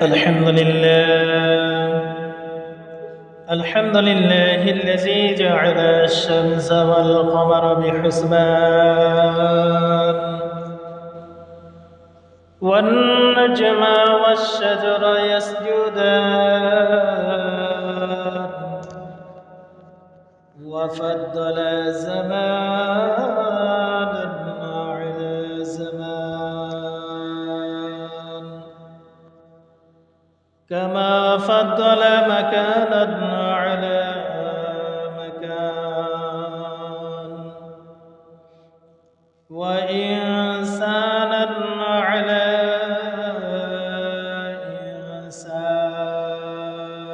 الحمد لله الحمد لله الذي جعل الشمس والقمر بحسبان والنجم والشجر يسجدان وفضل زمانا على زمان كما فضل مكانا على مكان وإنسانا على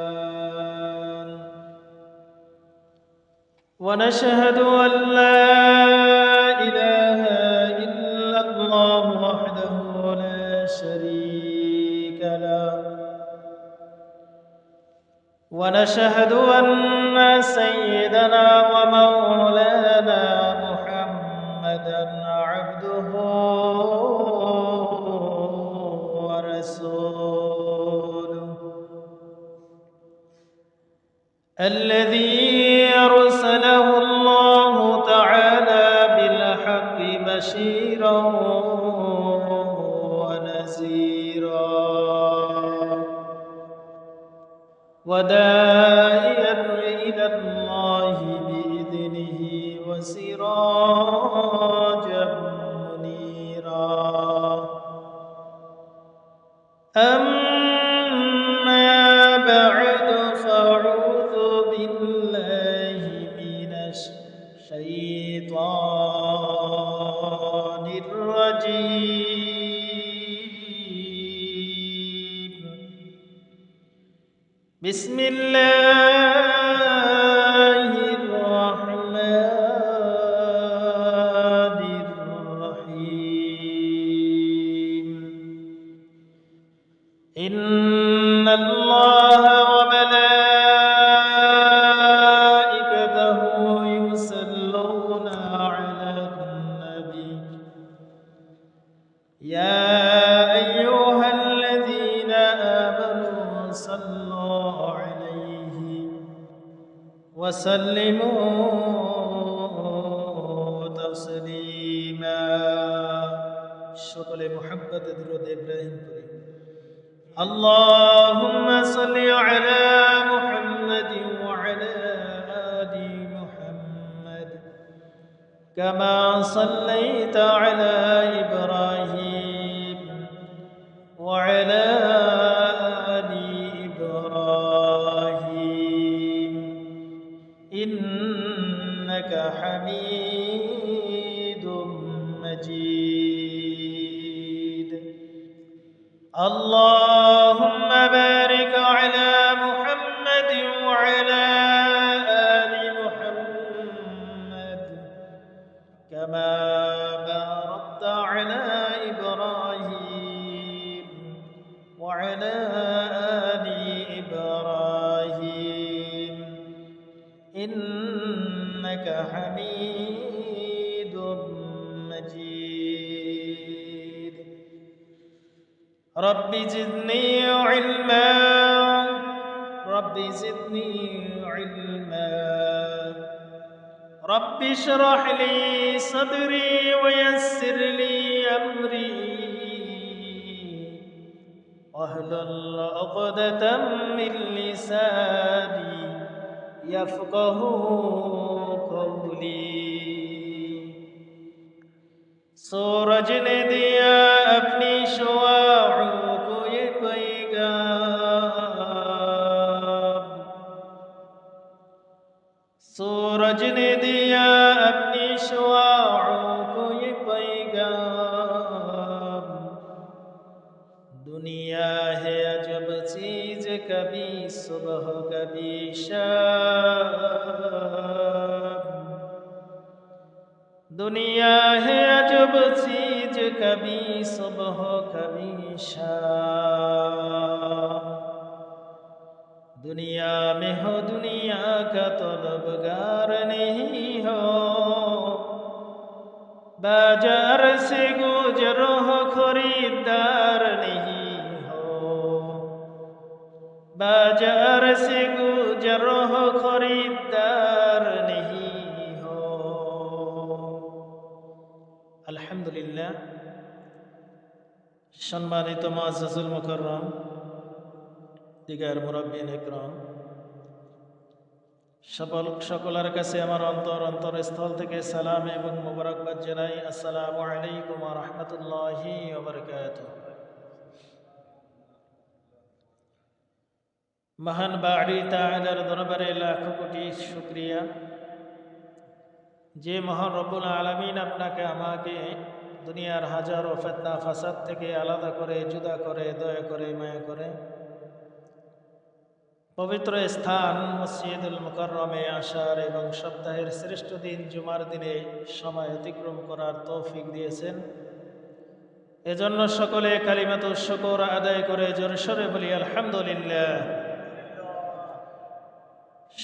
إنسان ونشهد أن لا إله إلا الله وحده لا شريك له ونشهد أن سيدنا ومولانا محمدا عبده ورسوله الذي أرسله الله تعالى بالحق بشيرا ونذيرا وداعيا إلى الله بإذنه وسراجا منيرا أما بعد فأعوذ بالله من الشيطان الرجيم بسم الله الرحمن الرحيم إن الله وملائكته يصلون على النبي يا أيها الذين آمنوا صلوا عليه وسلموا تسليما شكر محبة درود إبراهيم اللهم صل على محمد وعلى آل محمد كما صليت على إبراهيم وعلى آل إبراهيم إنك حميد مجيد اللهم بارك على محمد وعلى آل محمد كما باركت على إبراهيم وعلى آل إبراهيم إنك حميد مجيد رب زدني علما رب زدني علما رب اشرح لي صدري ويسر لي أمري واحلل عقدة من لساني يفقه قولي सूरज ने दिया अपनी शुआओं को ये पैगाम सूरज ने दिया अपनी शुआओं को ये पैगाम दुनिया है अजब चीज कभी सुबह कभी शाम दुनिया है अजब चीज कभी सुबह कभी शाम दुनिया में हो दुनिया का तलबगार नहीं हो बाजार से गुजर हो खरीदार नहीं हो बाजार से गुजर हो खरीदार नहीं हो। আলহামদুলিল্লাহ। সম্মানিত মুআজ্জাজুল মুকাররম দিগার মুরাব্বিন ইকরাম, সকলের কাছে আমার অন্তরস্থল থেকে সালাম এবং মোবারকবাদ জানাই। আসসালামু আলাইকুম ওয়া রাহমাতুল্লাহি ওয়া বারাকাতুহু। মহান বাড়ি তাআলার দরবারে লাখো কোটি শুকরিয়া, যে মহান রব্বুল আলামিন আপনাকে আমাকে দুনিয়ার হাজারো ফিতনা ফাসাদ থেকে আলাদা করে, জুদা করে, দয়া করে, মায়া করে পবিত্র স্থান মসজিদুল মুকাররমে আসার এবং সপ্তাহের শ্রেষ্ঠ দিন জুমার দিনে সময় অতিক্রম করার তৌফিক দিয়েছেন। এজন্য সকলে কালিমাতুশ শুকর আদায় করে জোরসোরে বলি আলহামদুলিল্লাহ।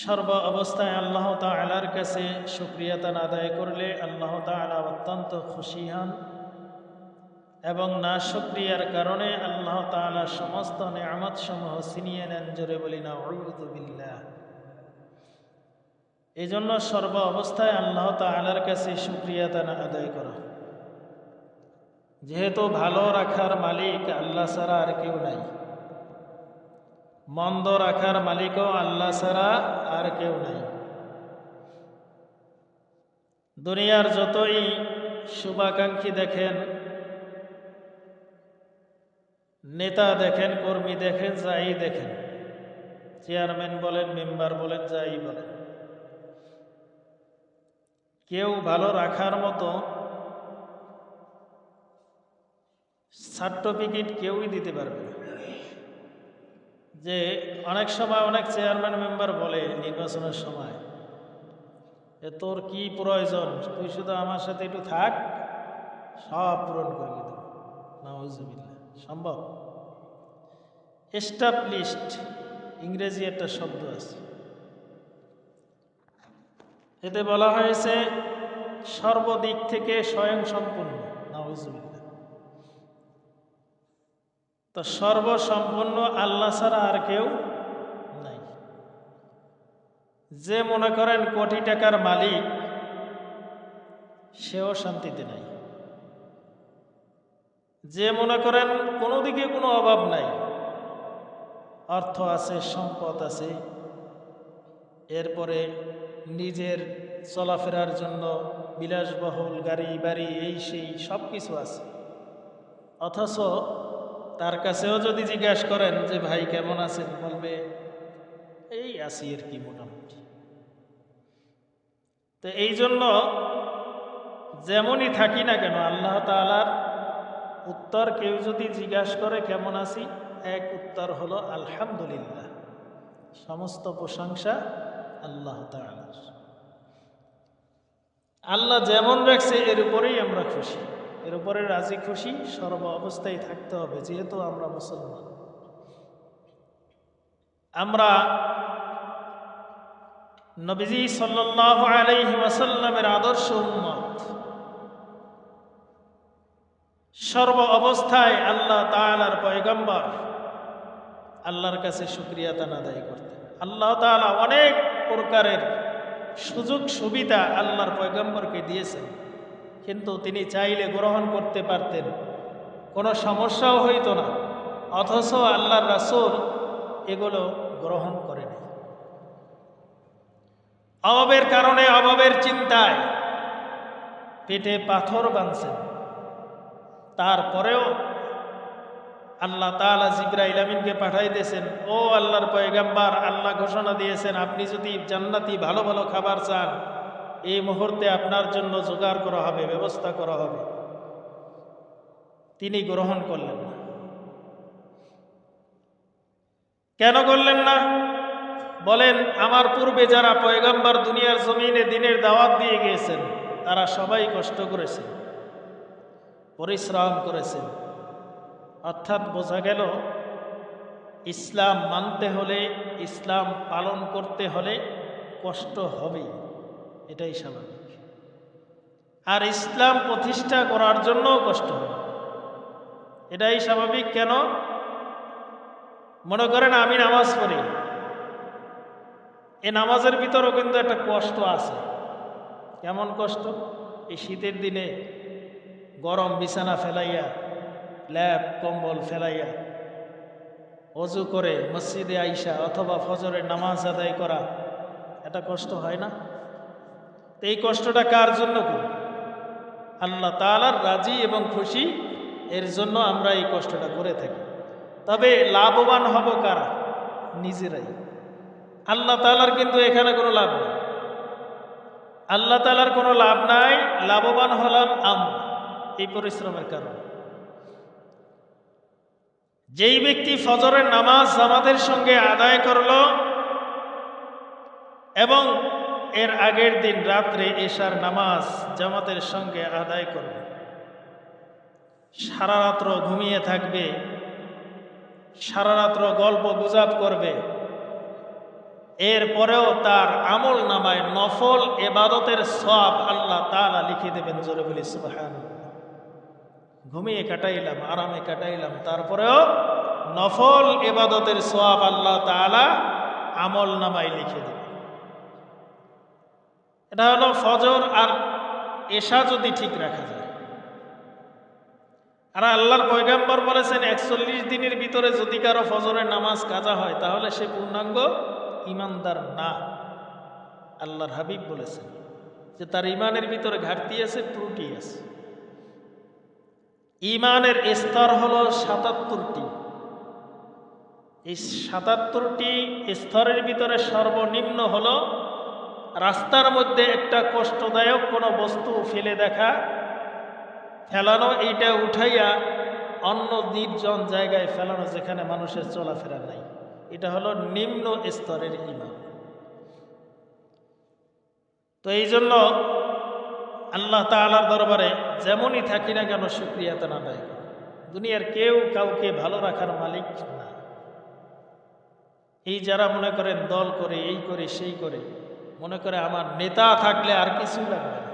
সর্ব অবস্থায় আল্লাহ তাআলার কাছে শুকরিয়াতান আদায় করলে আল্লাহ তাআলা অত্যন্ত খুশি হন এবং না শুকরিয়ার কারণে আল্লাহ তাআলা সমস্ত নিয়ামত সমূহ ছিনিয়ে নেন। জোরে বলি নাউযু বিল্লাহ। এই জন্য সর্ব অবস্থায় আল্লাহ তাআলার কাছে শুকরিয়াতান আদায় করা, যেহেতু ভালো রাখার মালিক আল্লাহ ছাড়া আর কেউ নাই, মন্দ রাখার মালিকও আল্লাহ ছাড়া আর কেউ নাই। দুনিয়ার যতই শুভাকাঙ্ক্ষী দেখেন, নেতা দেখেন, কর্মী দেখেন, যাই দেখেন, চেয়ারম্যান বলেন, মেম্বার বলেন, যাই বলেন, কেউ ভালো রাখার মতো সার্টিফিকেট কেউই দিতে পারবে না। যে অনেক সময় অনেক চেয়ারম্যান মেম্বার বলে নির্বাচনের সময়, যে তোর কি প্রয়োজন, তুই শুধু আমার সাথে একটু থাক, সব পূরণ করে দেব। নাউজুবিল্লাহ। সম্ভব? এস্টাবলিশড ইংরেজি একটা শব্দ আছে, এতে বলা হয়েছে সর্বদিক থেকে স্বয়ং সম্পূর্ণ। নাউজুবিল্লাহ। তো সর্বসম্পন্ন আল্লাহ ছাড়া আর কেউ নাই। যে মনে করেন কোটি টাকার মালিক, সেও শান্তিতে নাই। যে মনে করেন কোনো দিকে কোনো অভাব নাই, অর্থ আছে, সম্পদ আছে, এরপরে নিজের চলাফেরার জন্য বিলাসবহুল গাড়ি বাড়ি এই সেই সব কিছু আছে, অথচ তার কাছেও যদি জিজ্ঞাসা করেন যে ভাই কেমন আছেন, বলবে এই আছি আর কি মোটামুটি। তো এই জন্য যেমনই থাকি না কেন, আল্লাহ তাআলার উত্তর কেউ যদি জিজ্ঞাসা করে কেমন আছি, এক উত্তর হলো আলহামদুলিল্লাহ। সমস্ত প্রশংসা আল্লাহ তাআলার। আল্লাহ যেমন রাখছে এর উপরেই আমরা খুশি, এর উপরে রাজি খুশি সর্ব অবস্থায় থাকতে হবে, যেহেতু আমরা মুসলমান। আমরা নবীজি সাল্লাল্লাহু আলাইহি ওয়াসাল্লামের আদর্শ উম্মত। সর্ব অবস্থায় আল্লাহ তাআলার পয়গম্বর আল্লাহর কাছে শুকরিয়াতান আদায় করতেন। আল্লাহ তাআলা অনেক প্রকারের সুযোগ সুবিধা আল্লাহর পয়গম্বরকে দিয়েছেন, কিন্তু তিনি চাইলে গ্রহণ করতে পারতেন, কোনো সমস্যাও হইত না। অথচ আল্লাহর রাসূল এগুলো গ্রহণ করেনি। অভাবের কারণে, অভাবের চিন্তায় পেটে পাথর বাঁধছেন। তারপরেও আল্লাহ তাআলা জিবরাইল আমিনকে পাঠাইতেছেন, ও আল্লাহর পয়গম্বর, আল্লাহ ঘোষণা দিয়েছেন আপনি যদি জান্নাতি ভালো ভালো খাবার চান, এই মুহূর্তে আপনার জন্য জোগাড় করা হবে, ব্যবস্থা করা হবে। তিনি গ্রহণ করলেন না। কেন করলেন না? বলেন, আমার পূর্বে যারা পয়গম্বর দুনিয়ার জমিনে দিনের দাওয়াত দিয়ে গিয়েছেন, তারা সবাই কষ্ট করেছেন, পরিশ্রম করেছেন। অর্থাৎ বোঝা গেল ইসলাম মানতে হলে, ইসলাম পালন করতে হলে কষ্ট হবেই, এটাই স্বাভাবিক। আর ইসলাম প্রতিষ্ঠা করার জন্যও কষ্ট হবে, এটাই স্বাভাবিক। কেন? মনে করেন আমি নামাজ পড়ি, এই নামাজের ভিতরেও কিন্তু একটা কষ্ট আছে। কেমন কষ্ট? এই শীতের দিনে গরম বিছানা ফেলাইয়া, ল্যাপ কম্বল ফেলাইয়া অজু করে মসজিদে আইসা অথবা ফজরের নামাজ আদায় করা, এটা কষ্ট হয় না? তো এই কষ্টটা কার জন্য করি? আল্লাহ তাআলার রাজি এবং খুশি এর জন্য আমরা এই কষ্টটা করে থাকি। তবে লাভবান হব কারা? নিজেরাই। আল্লাহ তাআলার কিন্তু এখানে কোনো লাভ নেই। আল্লাহ তাআলার কোনো লাভ নাই, লাভবান হলাম আমরা এই পরিশ্রমের কারণে। যেই ব্যক্তি ফজরের নামাজ জামাতের সঙ্গে আদায় করলো এবং এর আগের দিন রাত্রে এশার নামাজ জামাতের সঙ্গে আদায় করবে, সারা রাত্র ঘুমিয়ে থাকবে, সারা রাত্র গল্প গুজব করবে, এরপরেও তার আমল নামায় নফল ইবাদতের সওয়াব আল্লাহ তাআলা লিখে দেবেন। জোরে বলি সুবহানাল্লাহ। ঘুমিয়ে কাটাইলাম, আরামে কাটাইলাম, তারপরেও নফল ইবাদতের সওয়াব আল্লাহ তাআলা আমল নামায় লিখে দেবেন। এটা হলো ফজর আর এশা যদি ঠিক রাখা যায়। আর আল্লাহর পয়গম্বর বলেছেন ৪১ দিনের ভিতরে যদি কারো ফজরের নামাজ কাজা হয় তাহলে সে পূর্ণাঙ্গ ইমানদার না। আল্লাহর হাবিব বলেছেন যে তার ইমানের ভিতরে ঘাটতি আছে, ত্রুটি আছে। ইমানের স্তর হলো ৭৭টি। এই ৭৭টি স্তরের ভিতরে সর্বনিম্ন হলো রাস্তার মধ্যে একটা কষ্টদায়ক কোনো বস্তু ফেলে দেখা, ফেলানো, এইটা উঠাইয়া অন্য নির্জন জায়গায় ফেলানো যেখানে মানুষের চলাফেরা নাই। এটা হলো নিম্ন স্তরের ঈমান। তো এই জন্য আল্লাহ তাআলার দরবারে যেমনই থাকি না কেন শুকরিয়া আদায় করি। দুনিয়ার কেউ কাউকে ভালো রাখার মালিক না। এই যারা মনে করেন দল করে, এই করে, সেই করে, মনে করে আমার নেতা থাকলে আর কিছু লাগবে না।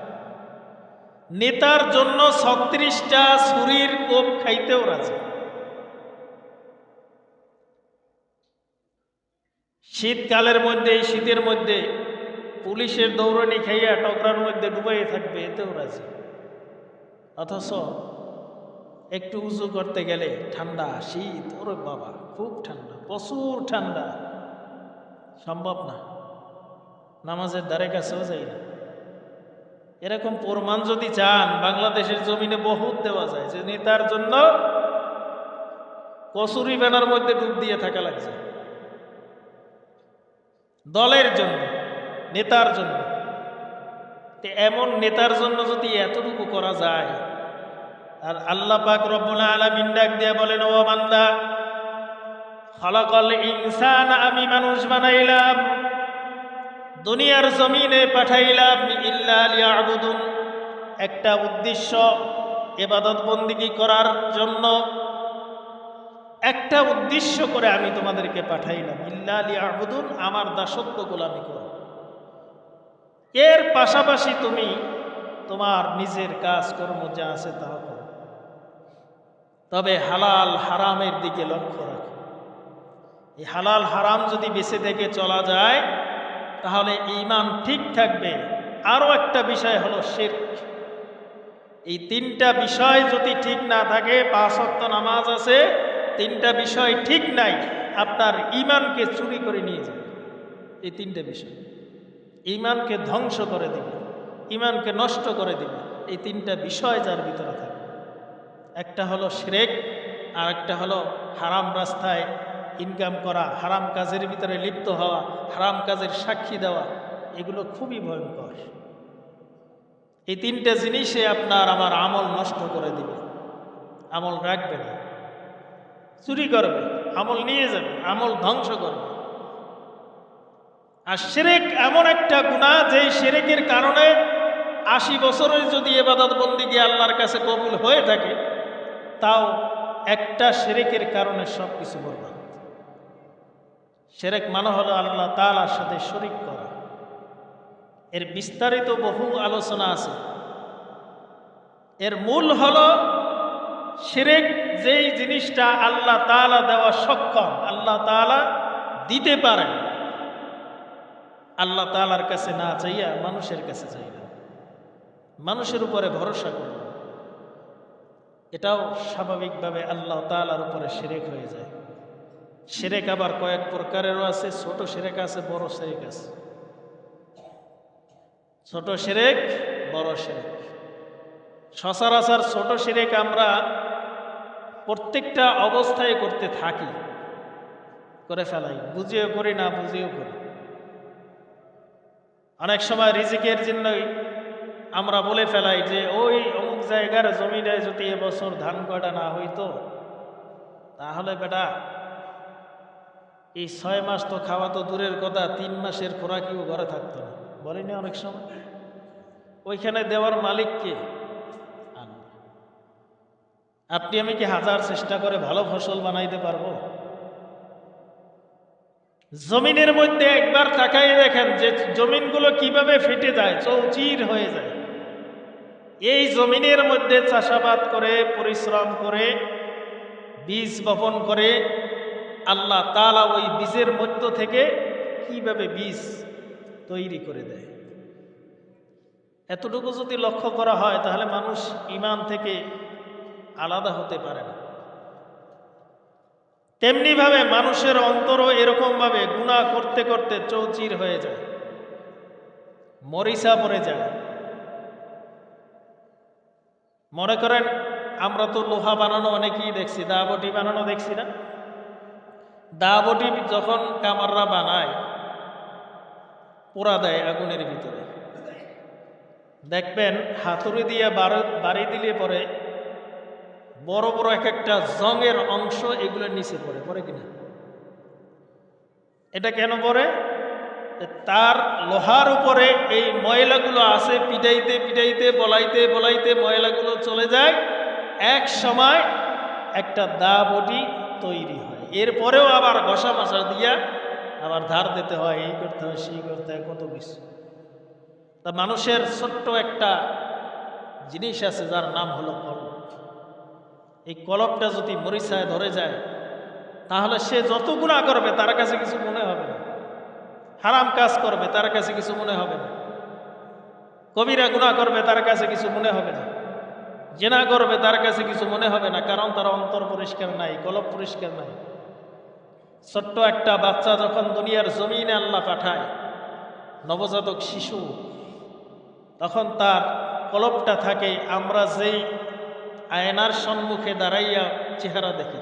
নেতার জন্য ৩৬টা ছুরির কোপ খাইতেও রাজি। শীতকালের মধ্যে, এই শীতের মধ্যে পুলিশের দৌড়নি খাইয়া টকরার মধ্যে ডুবাইয়ে থাকবে, এতেও রাজি। অথচ একটু উজু করতে গেলে ঠান্ডা, শীত, ওরে বাবা খুব ঠান্ডা, প্রচুর ঠান্ডা, সম্ভব না, নামাজের ধারে কাছেও যাই না। এরকম প্রমাণ যদি চান বাংলাদেশের জমিনে বহুত দেওয়া যায় যে নেতার জন্য কচুরি বেনার মধ্যে ডুব দিয়ে থাকা লাগছে, দলের জন্য, নেতার জন্য। এমন নেতার জন্য যদি এতটুকু করা যায়, আর আল্লাহ পাক রব্বুল আলামিন ডাক দিয়ে বলেন, ও বান্দা, খালাকাল ইনসান, আমি মানুষ বানাইলাম, দুনিয়ার জমিনে পাঠাইলাম, ইল্লা লিয়াবুদুন, একটা উদ্দেশ্য, ইবাদত বন্দেগী করার জন্য একটা উদ্দেশ্য করে আমি তোমাদেরকে পাঠাইলাম, ইল্লা লিয়াবুদুন, আমার দাসত্ব গোলামি করো। এর পাশাপাশি তুমি তোমার নিজের কাজকর্ম যা আছে তা করো, তবে হালাল হারামের দিকে লক্ষ্য রাখো। এই হালাল হারাম যদি বেঁচে থেকে চলা যায় তাহলে ঈমান ঠিক থাকবে। আরও একটা বিষয় হলো শিরক। এই তিনটা বিষয় যদি ঠিক না থাকে, ৫ ওয়াক্ত নামাজ আছে, তিনটা বিষয় ঠিক নাই, আপনার ঈমানকে চুরি করে নিয়ে যাবে। এই তিনটে বিষয় ঈমানকে ধ্বংস করে দিবে, ঈমানকে নষ্ট করে দিবে। এই তিনটা বিষয় যার ভিতরে থাকে, একটা হলো শিরক, আর একটা হলো হারাম রাস্তায় ইনকাম করা, হারাম কাজের ভিতরে লিপ্ত হওয়া, হারাম কাজের সাক্ষী দেওয়া, এগুলো খুবই ভয়ঙ্কর। এই তিনটা জিনিসে আপনার আমার আমল নষ্ট করে দিবে, আমল রাখবে না, চুরি করবে, আমল নিয়ে যাবে, আমল ধ্বংস করবে। আর শিরক এমন একটা গুনাহ, যেই শিরকের কারণে ৮০ বছরের যদি ইবাদত বন্দেগী আল্লাহর কাছে কবুল হয়ে থাকে, তাও একটা শিরকের কারণে সব কিছু বরবাদ। শিরক মানে হলো আল্লাহ তাআলার সাথে শরীক করা। এর বিস্তারিত বহু আলোচনা আছে। এর মূল হলো শিরক যেই জিনিসটা আল্লাহ তাআলা দেওয়া সক্ষম, আল্লাহ তাআলা দিতে পারেন, আল্লাহ তাআলার কাছে না চাইয়া মানুষের কাছে চাইবেন, মানুষের উপরে ভরসা করবেন, এটাও স্বাভাবিকভাবে আল্লাহ তাআলার উপরে শিরক হয়ে যায়। শিরক আবার কয়েক প্রকারেরও আছে, ছোট শিরক আছে, বড় শিরক আছে। ছোট শিরক, বড় শিরক। সচরাচর ছোট শিরক আমরা প্রত্যেকটা অবস্থায় করতে থাকি, করে ফেলাই, বুঝিয়েও করি, না বুঝিয়েও করি। অনেক সময় রিজিকের জন্যই আমরা বলে ফেলাই যে ওই অমুক জায়গার জমিটায় যদি এবছর ধান কয়টা না হইতো, তাহলে বেটা এই 6 মাস তো খাওয়া তো দূরের কথা, 3 মাসের খোরাকিও ঘরে থাকতো না, বলেনি অনেক সময়? ওইখানে দেওয়ার মালিক কে? আপনি আমি কি হাজার চেষ্টা করে ভালো ফসল বানাইতে পারবো? জমিনের মধ্যে একবার তাকাই দেখেন যে জমিনগুলো কিভাবে ফেটে যায়, চৌচির হয়ে যায়। এই জমিনের মধ্যে চাষাবাদ করে, পরিশ্রম করে, বীজ বপন করে আল্লাহ তাআলা ওই বীজের মধ্য থেকে কিভাবে বীজ তৈরি করে দেয়। এতটুকু যদি লক্ষ্য করা হয় তাহলে মানুষ ঈমান থেকে আলাদা হতে পারে না। তেমনিভাবে মানুষের অন্তরও এরকমভাবে গুনাহ করতে করতে চৌচির হয়ে যায়, মরিচা পড়ে যায়। মনে করেন আমরা তো লোহা বানানো অনেকেই দেখছি, দাবটি বানানো দেখছি না? দাবটি যখন কামাররা বানায়, পোড়া দেয় আগুনের ভিতরে, দেখবেন হাতুড়ি দিয়ে বাড়ি দিলে পরে বড় বড় এক একটা জংয়ের অংশ এগুলোর নিচে পড়ে, পড়ে কিনা? এটা কেন পড়ে? তার লোহার উপরে এই ময়লাগুলো আছে, পিটাইতে পিটাইতে, বলাইতে বলাইতে ময়লাগুলো চলে যায়, এক সময় একটা দা বটি তৈরি হয়। এরপরেও আবার ঘষা মশা দিয়া আবার ধার দিতে হয়, এই করতে হয়, সেই করতে হয়, কত কিছু। তা মানুষের ছোট্ট একটা জিনিস আছে যার নাম হলো কলব। এই কলবটা যদি মরিচায় ধরে যায় তাহলে সে যত গুনাহ করবে তার কাছে কিছু মনে হবে না, হারাম কাজ করবে তার কাছে কিছু মনে হবে না, কবিরা গুনাহ করবে তার কাছে কিছু মনে হবে না, জিনা করবে তার কাছে কিছু মনে হবে না, কারণ তার অন্তর পরিষ্কার নাই, কলব পরিষ্কার নাই। ছোট্ট একটা বাচ্চা যখন দুনিয়ার জমিনে আল্লাহ পাঠায়, নবজাতক শিশু, তখন তার কলবটা থাকে আমরা যেই আয়নার সম্মুখে দাঁড়াইয়া চেহারা দেখি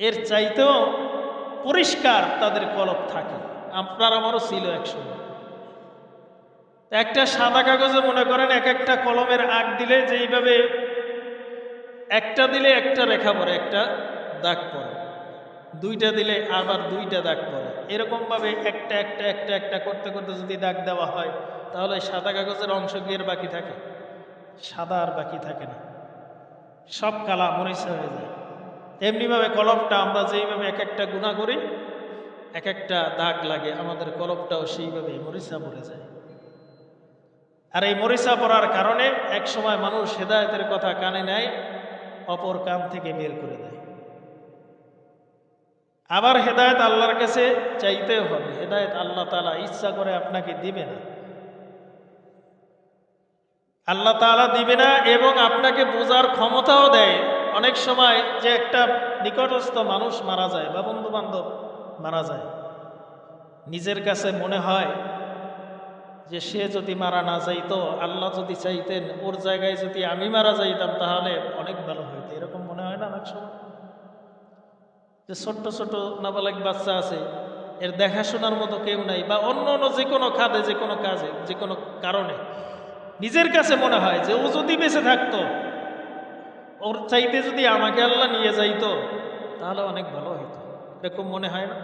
এর চাইতেও পরিষ্কার তাদের কলব থাকে। আপনার আমারও ছিল একসময়। একটা সাদা কাগজে মনে করেন এক একটা কলমের আগ দিলে যেইভাবে একটা দিলে একটা রেখা পড়ে, একটা দাগ পড়ে, দুইটা দিলে আবার দুইটা দাগ পড়ে, এরকমভাবে একটা একটা একটা একটা করতে করতে যদি দাগ দেওয়া হয় তাহলে সাদা কাগজের অংশ গিয়ে বাকি থাকে? সাদা আর বাকি থাকে না, সব কালা মরিচা হয়ে যায়। তেমনিভাবে কলবটা আমরা যেইভাবে এক একটা গুনাহ করি, এক একটা দাগ লাগে, আমাদের কলবটাও সেইভাবে মরিচা পড়ে যায়। আর এই মরিচা পড়ার কারণে এক সময় মানুষ হেদায়েতের কথা কানে নেয়, অপর কান থেকে বের করে দেয়। আবার হেদায়েত আল্লাহর কাছে চাইতেও হবে, হেদায়েত আল্লাহ তাআলা ইচ্ছা করে আপনাকে দিবে না, আল্লাহ তাআলা দিবে না, এবং আপনাকে বোঝার ক্ষমতাও দেয়। অনেক সময় যে একটা নিকটস্থ মানুষ মারা যায় বা বন্ধু বান্ধব মারা যায়, নিজের কাছে মনে হয় যে সে যদি মারা না যাইতো, আল্লাহ যদি চাইতেন ওর জায়গায় যদি আমি মারা যাইতাম তাহলে অনেক ভালো হইতো, এরকম মনে হয় না অনেক সময়? যে ছোট্ট ছোট নাবালক বাচ্চা আছে, এর দেখাশোনার মতো কেউ নাই, বা অন্য অন্য যে কোনো খাদে, যে কোনো কাজে, যে কোনো কারণে নিজের কাছে মনে হয় যে ও যদি বেঁচে থাকতো, ওর চাইতে যদি আমাকে আল্লাহ নিয়ে যাইতো তাহলে অনেক ভালো হইতো, এরকম মনে হয় না?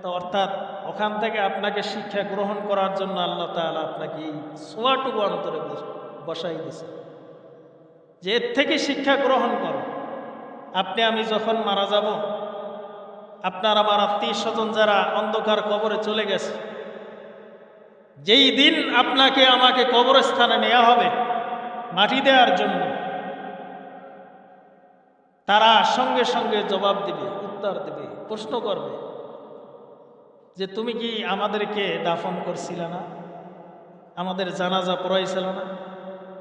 তো অর্থাৎ ওখান থেকে আপনাকে শিক্ষা গ্রহণ করার জন্য আল্লাহ তাআলা আপনাকে এই ছোঁয়াটুকু অন্তরে বসাই দিয়েছে যে এর থেকে শিক্ষা গ্রহণ করো। আপনি আমি যখন মারা যাব, আপনার আমার আত্মীয় স্বজন যারা অন্ধকার কবরে চলে গেছে, যেই দিন আপনাকে আমাকে কবরস্থানে নেওয়া হবে মাটি দেওয়ার জন্য, তারা সঙ্গে সঙ্গে জবাব দিবে, উত্তর দিবে, প্রশ্ন করবে যে তুমি কি আমাদেরকে দাফন করছিলে না, আমাদের জানাজা পড়াইছিল না?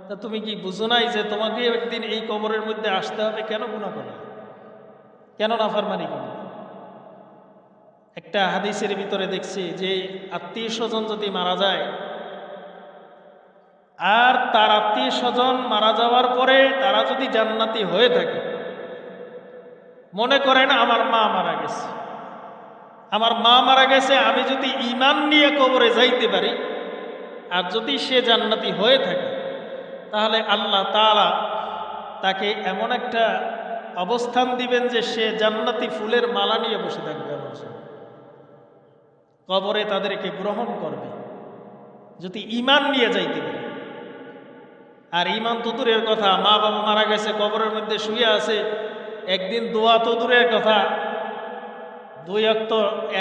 তা তুমি কি বুঝো নাই যে তোমাকে একদিন এই কবরের মধ্যে আসতে হবে? কেন গুনাহ করলে, কেন নাফরমানি করলে? একটা হাদিসের ভিতরে দেখছি যে আত্মীয় স্বজন যদি মারা যায় আর তার আত্মীয় স্বজন মারা যাওয়ার পরে তারা যদি জান্নাতি হয়ে থাকে, মনে করেন আমার মা মারা গেছে, আমার মা মারা গেছে, আমি যদি ঈমান নিয়ে কবরে যাইতে পারি আর যদি সে জান্নাতি হয়ে থাকে, তাহলে আল্লাহ তাআলা তাকে এমন একটা অবস্থান দিবেন যে সে জান্নাতি ফুলের মালা নিয়ে বসে থাকবে আমার সামনে। কবরে তাদেরকে গ্রহণ করবে যদি ঈমান নিয়ে যাইতে পারে। আর ঈমান তো দূরের কথা, মা বাবা মারা গেছে, কবরের মধ্যে শুয়ে আছে, একদিন দোয়া তো দূরের কথা,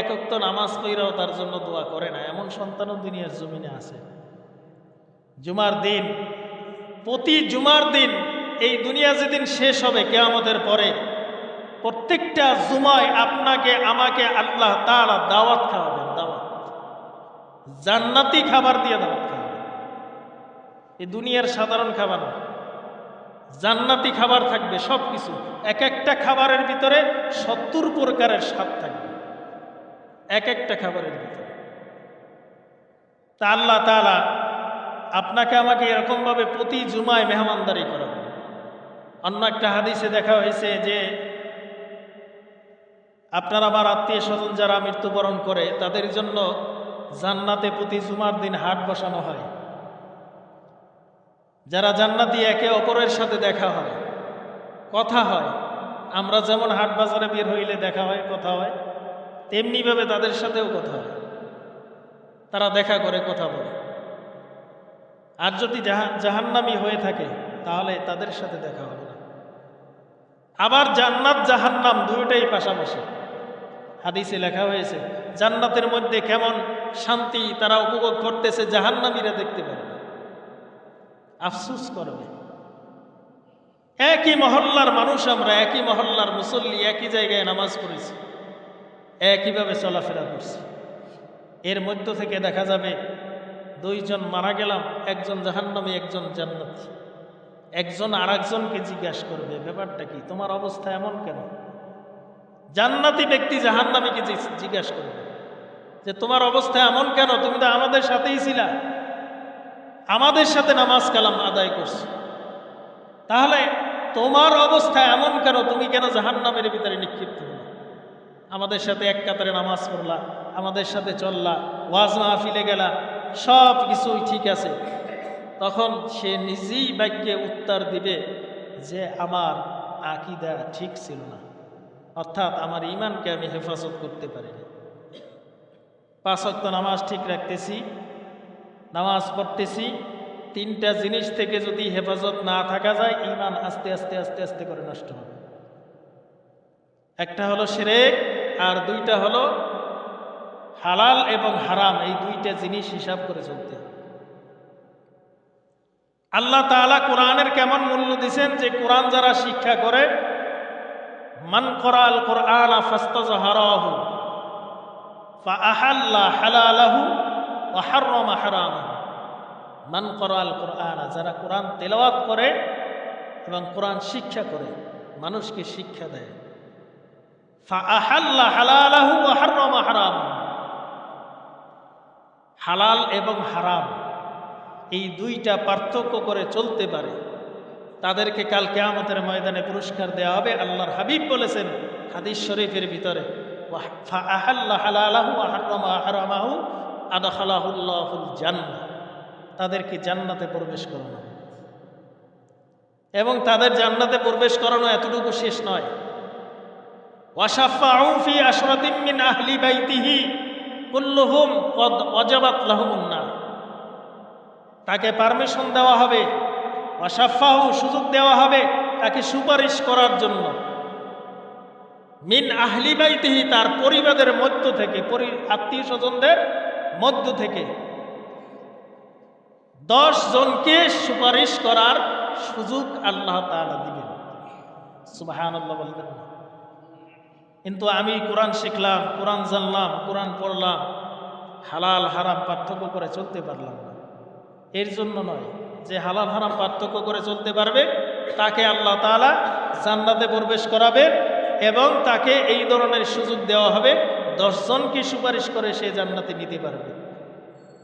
এক ওয়াক্ত নামাজ পড়াও তার জন্য দোয়া করে না, এমন সন্তানও দুনিয়ার জমিনে আছে। জুমার দিন, প্রতি জুমার দিন, এই দুনিয়া যেদিন শেষ হবে কিয়ামতের পরে, প্রত্যেকটা জুমায় আপনাকে আমাকে আল্লাহ তাআলা দাওয়াত খাওয়াবেন, দাওয়াত, জান্নাতি খাবার দিয়ে দাওয়াত খাওয়াবেন। এই দুনিয়ার সাধারণ খাবার না, জান্নাতি খাবার থাকবে। সব কিছু, এক একটা খাবারের ভিতরে 70 প্রকারের স্বাদ থাকবে এক একটা খাবারের ভিতরে। তা আল্লাহ তাআলা আপনাকে আমাকে এরকমভাবে প্রতি জুমায় মেহমানদারি করাবেন। অন্য একটা হাদিসে দেখা হয়েছে যে আপনার আমার আত্মীয় স্বজন যারা মৃত্যুবরণ করে তাদের জন্য জান্নাতে প্রতি জুমার দিন হাট বসানো হয়। যারা জান্নাতি, একে অপরের সাথে দেখা হয়, কথা হয়। আমরা যেমন হাট বাজারে বের হইলে দেখা হয়, কথা হয়, তেমনিভাবে তাদের সাথেও কথা হয়, তারা দেখা করে, কথা বলে। আর যদি জাহান্নামী হয়ে থাকে তাহলে তাদের সাথে দেখা হবে না। আবার জান্নাত জাহান্নাম দুইটাই পাশাপাশি। হাদিসে লেখা হয়েছে জান্নাতের মধ্যে কেমন শান্তি তারা উপভোগ করতেছে, জাহান্নামীরা দেখতে পারবে, আফসোস করবে। একই মহল্লার মানুষ আমরা, একই মহল্লার মুসল্লি, একই জায়গায় নামাজ পড়েছি, একইভাবে চলাফেরা করছি, এর মধ্য থেকে দেখা যাবে দুইজন মারা গেলাম, একজন জাহান্নামী, একজন জান্নাতি। একজন আর একজনকে জিজ্ঞাসা করবে, ব্যাপারটা কি, তোমার অবস্থা এমন কেন? জান্নাতি ব্যক্তি জাহান্নামীকে জিজ্ঞাসা করবে যে তোমার অবস্থা এমন কেন, তুমি তো আমাদের সাথেই ছিলা, আমাদের সাথে নামাজ কালাম আদায় করছো, তাহলে তোমার অবস্থা এমন কেন, তুমি কেন জাহান্নামের ভিতরে নিক্ষিপ্ত হলো? আমাদের সাথে এক কাতারে নামাজ পড়লা, আমাদের সাথে চললা, ওয়াজ মাহফিলে গেলা, সব কিছুই ঠিক আছে। তখন সে নিজেই বাক্যে উত্তর দিবে যে আমার আকীদা ঠিক ছিল না, অর্থাৎ আমার ঈমানকে আমি হেফাজত করতে পারিনি। 5 ওয়াক্ত নামাজ ঠিক রাখতেছি, নামাজ পড়তেছি, 3টা জিনিস থেকে যদি হেফাজত না থাকা যায়, ঈমান আস্তে আস্তে আস্তে আস্তে করে নষ্ট হবে। একটা হলো শিরক, আর 2টা হলো হালাল এবং হারাম। এই 2টা জিনিস হিসাব করে চলতে হবে। আল্লাহ তাআলা কোরআনের কেমন মূল্য দিয়েছেন যে কোরআন যারা শিক্ষা করে, মান করাল কোরআন ফাস্তাজহারাহু ফাআহাল্লা হালালাহু ওয়া হাররামা হারামাহু। মান করাল কোরআন, যারা কোরআন তেলাওয়াত করে এবং কোরআন শিক্ষা করে, মানুষকে শিক্ষা দেয়, ফাআহাল্লা হালালাহু ওয়া হাররামা হারামাহু, হালাল এবং হারাম এই 2টা পার্থক্য করে চলতে পারে, তাদেরকে কাল কিয়ামতের ময়দানে পুরস্কার দেওয়া হবে। আল্লাহর হাবিব বলেছেন হাদিস শরীফের ভিতরে, ফাআহাল্লা হালালাহু ওয়া হাররামা হারামাহু আদখালাহুল্লাহুল জান্নাহ, তাদেরকে জান্নাতে প্রবেশ করানো। এবং তাদের জান্নাতে প্রবেশ করানো এতটুকু শেষ নয়, ওয়াশাফাউ ফি আশরাতিন মিন আহলি বাইতিহি কুল্লুহুম কদ ওয়াজাবাত লাহুমুন নার, তাকে পারমিশন দেওয়া হবে, ওয়াশাফাউ সুযোগ দেওয়া হবে তাকে সুপারিশ করার জন্য, মিন আহলি বাইতিহি তার পরিবারের মধ্য থেকে, আত্মীয় স্বজনদের মধ্য থেকে 10 জনকে সুপারিশ করার সুযোগ আল্লাহ তাআলা দিবেন। সুবহানাল্লাহ বলবেন না। কিন্তু আমি কোরআন শিখলাম, কোরআন জানলাম, কোরআন পড়লাম, হালাল হারাম পার্থক্য করে চলতে পারলাম না। এর জন্য নয় যে হালাল হারাম পার্থক্য করে চলতে পারবে তাকে আল্লাহ তাআলা জান্নাতে প্রবেশ করাবে এবং তাকে এই ধরনের সুযোগ দেওয়া হবে 10 জনকে সুপারিশ করে সে জান্নাতে নিতে পারবে।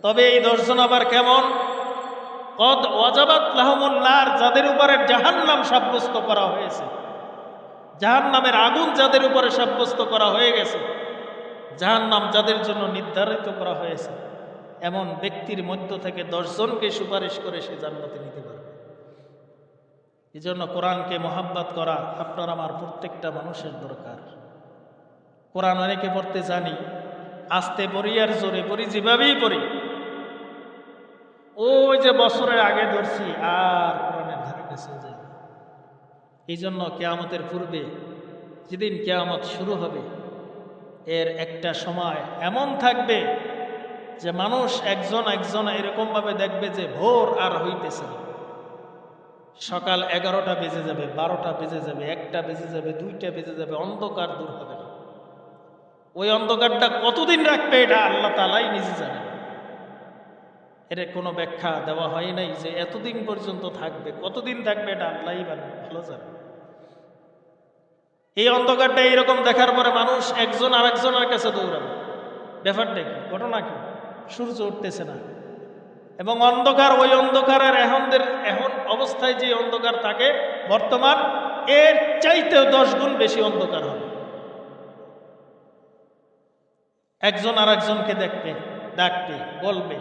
তবে এই 10 জন আবার কেমন? কদ ওয়াজাবাত লাহুমুন নার, যাদের উপরে জাহান্নাম সাব্যস্ত করা হয়েছে, জাহান্নামের আগুন যাদের উপরে সাব্যস্ত করা হয়ে গেছে, জাহান্নাম যাদের জন্য নির্ধারিত করা হয়েছে, এমন ব্যক্তির মধ্য থেকে 10 জনকে সুপারিশ করে সে জান্নাতে নিতে পারবে। এই জন্য কোরআনকে মহাব্বত করা আপনার আমার প্রত্যেকটা মানুষের দরকার। কোরআন অনেকে পড়তে জানি, আস্তে পড়ি আর জোরে পড়ি, যেভাবেই পড়ি, ওই যে বছরের আগে ধরছি আর কোরআনের ধারে কাছে যাই। এই জন্য কিয়ামতের পূর্বে যেদিন কিয়ামত শুরু হবে এর একটা সময় এমন থাকবে যে মানুষ একজন একজন এরকমভাবে দেখবে যে ভোর আর হইতেছে না। সকাল 11টা বেজে যাবে, 12টা বেজে যাবে, 1টা বেজে যাবে, 2টা বেজে যাবে, অন্ধকার দূর হবে না। ওই অন্ধকারটা কতদিন রাখবে এটা আল্লাহ তাআলাই নিজে জানেন। এর কোনো ব্যাখ্যা দেওয়া হয় নাই যে এতদিন পর্যন্ত থাকবে, কতদিন থাকবে এটা আল্লাহই ভালো জানে। এই অন্ধকারটা এইরকম দেখার পরে মানুষ একজন আরেকজনের কাছে দৌড়াবে। ব্যাপারটা কি, ঘটনা কি? সূর্য উঠতেছে না এবং অন্ধকার, ওই অন্ধকারের এখন অবস্থায় যে অন্ধকার থাকে বর্তমান, এর চাইতেও 10 গুণ বেশি অন্ধকার হবে। একজন আরেকজনকে দেখবে, ডাকবে, বলবে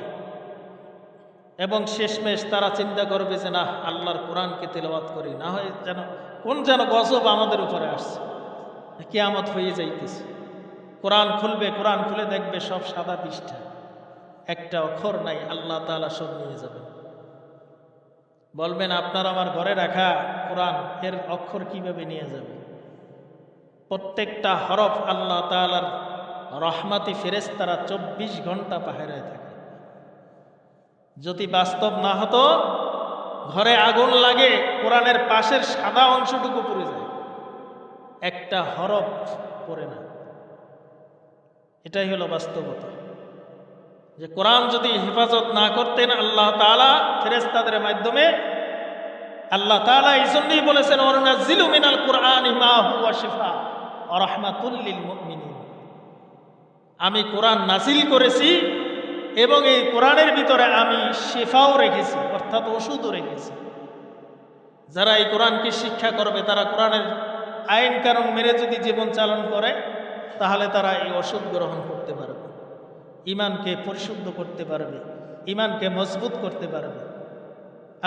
এবং শেষমেশ তারা চিন্তা করবে যে না, আল্লাহর কোরআনকে তেলাওয়াত করি, না হয় যেন গজব আমাদের উপরে আসছে, কিয়ামত হয়ে যাইতেছে। কোরআন খুলবে, কোরআন খুলে দেখবে সব সাদা পৃষ্ঠা, একটা অক্ষর নাই, আল্লাহ তাআলা সব নিয়ে যাবেন। বলবেন আপনার আমার ঘরে রাখা কোরআন এর অক্ষর কিভাবে নিয়ে যাবে? প্রত্যেকটা হরফ আল্লাহ তাআলার রহমতি ফেরেশতারা 24 ঘন্টা পাহারায় থাকে। যদি বাস্তব না হতো, ঘরে আগুন লাগে, কোরআনের পাশের সাদা অংশটুকু পড়ে যায়, একটা হরফ পড়ে না। এটাই হলো বাস্তবতা, যে কোরআন যদি হেফাজত না করতেন আল্লাহ তাআলা ফেরেশতাদের মাধ্যমে, আল্লাহ তাআলা এই জন্যই বলেছেন ওয়ানুনাজ্জিলু মিনাল কুরআনি মা হুয়া শিফা ওয়া রাহমাতুল লিল মুমিনিন। আমি কোরআন নাজিল করেছি এবং এই কোরআনের ভিতরে আমি শিফাও রেখেছি, অর্থাৎ ওষুধও রেখেছি। যারা এই কোরআনকে শিক্ষা করবে, তারা কোরআনের আইন কানুন মেনে যদি জীবন চালন করে, তাহলে তারা এই ওষুধ গ্রহণ করতে পারবে, ঈমানকে পরিশুদ্ধ করতে পারবে, ঈমানকে মজবুত করতে পারবে।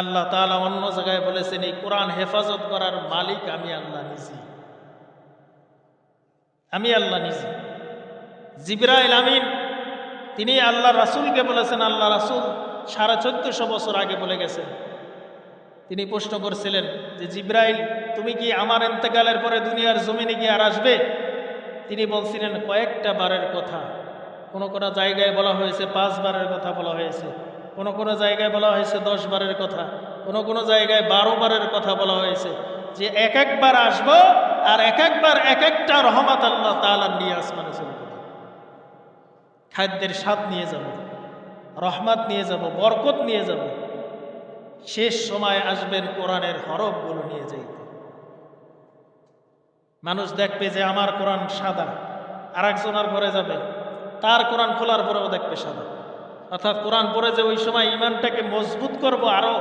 আল্লাহ তাআলা অন্য জায়গায় বলেছেন এই কোরআন হেফাজত করার মালিক আমি আল্লাহ নিজে, আমি আল্লাহ নিজে। জিবরাইল আমিন তিনি আল্লাহ রাসূলকে বলেছেন, আল্লাহ রাসূল 1450 বছর আগে বলে গেছেন। তিনি প্রশ্ন করছিলেন যে জিবরাইল, তুমি কি আমার ইন্তেকালের পরে দুনিয়ার জমিনে কি আর আসবে? তিনি বলছিলেন কয়েকটা বারের কথা। কোনো কোনো জায়গায় বলা হয়েছে 5 বারের কথা বলা হয়েছে, কোনো কোনো জায়গায় বলা হয়েছে 10 বারের কথা, কোনো কোনো জায়গায় 12 বারের কথা বলা হয়েছে, যে এক একবার আসবো আর এক একবার এক একটা রহমত আল্লাহ তাআলা নিয়ে আসমানে চলে যাবে। খাদ্যের স্বাদ নিয়ে যাব, রহমত নিয়ে যাব, বরকত নিয়ে যাব। শেষ সময় আসবেন কোরআনের হরফগুলো নিয়ে যাইতে। মানুষ দেখবে যে আমার কোরআন সাদা, আর একজনের ঘরে যাবে, তার কোরআন খোলার পরেও দেখবে সাদা। অর্থাৎ কোরআন পড়ে যে ওই সময় ঈমানটাকে মজবুত করব আরো,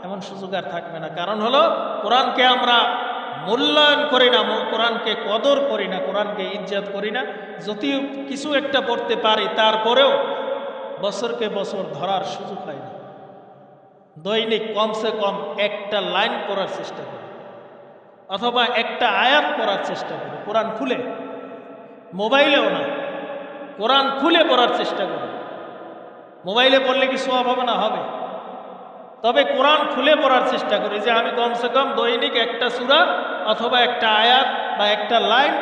এমন সুযোগ আর থাকবে না। কারণ হলো কোরআনকে আমরা মূল্যায়ন করি না, কোরআনকে কদর করি না, কোরআনকে ইজ্জত করি না। যদিও কিছু একটা পড়তে পারি, তারপরেও বছরকে বছর ধরার সুযোগ হয় না। দৈনিক কমসে কম একটা লাইন পড়ার চেষ্টা করি, অথবা একটা আয়াত পড়ার চেষ্টা করি। কোরআন খুলে, মোবাইলেও না, কোরআন খুলে পড়ার চেষ্টা করি। মোবাইলে পড়লে কি সওয়াব হবে না? হবে। তবে কোরআন খুলে পড়ার চেষ্টা করি, যে আমি কমসে কম দৈনিক একটা সূরা অথবা একটা আয়াত বা একটা লাইন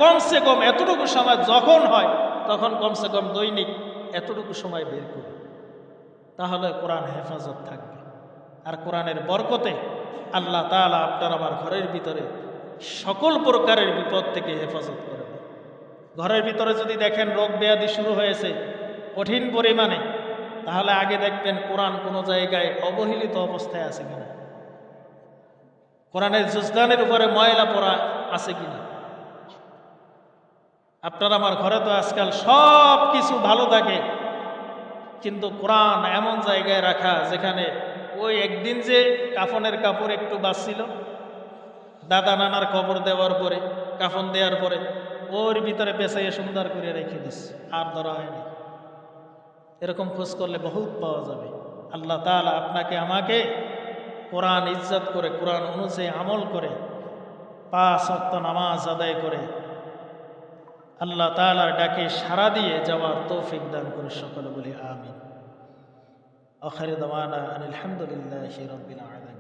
কমসে কম এতটুকু সময় যখন হয় তখন কমসে কম দৈনিক এতটুকু সময় বের করি। তাহলে কোরআন হেফাজত থাকবে। আর কোরআনের বরকতে আল্লাহ তাআলা আপনার আমার ঘরের ভিতরে সকল প্রকারের বিপদ থেকে হেফাজত করবে। ঘরের ভিতরে যদি দেখেন রোগ ব্যাধি শুরু হয়েছে কঠিন পরিমাণে, তাহলে আগে দেখবেন কোরআন কোনো জায়গায় অবহেলিত অবস্থায় আছে কিনা, কোরআনের জুজদানের উপরে ময়লা পড়া আছে কিনা। আপনার আমার ঘরে তো আজকাল সব কিছু ভালো থাকে, কিন্তু কোরআন এমন জায়গায় রাখা যেখানে ওই একদিন যে কাফনের কাপড় একটু বাঁচছিল, দাদা নানার কবর দেওয়ার পরে, কাফন দেওয়ার পরে ওর ভিতরে পেঁচাইয়ে সুন্দর করে রেখে দিস, আর ধরা হয়নি। এরকম খোঁজ করলে বহুত পাওয়া যাবে। আল্লাহ তাআলা আপনাকে আমাকে কোরআন ইজ্জত করে, কোরআন অনুযায়ী আমল করে, 5 ওয়াক্ত নামাজ আদায় করে আল্লাহ তাআলার ডাকে সাড়া দিয়ে যাওয়ার তৌফিক দান করে। সকলে বলি আমিন। আখির দাওয়ানা আলহামদুলিল্লাহি রাব্বিল আলামিন।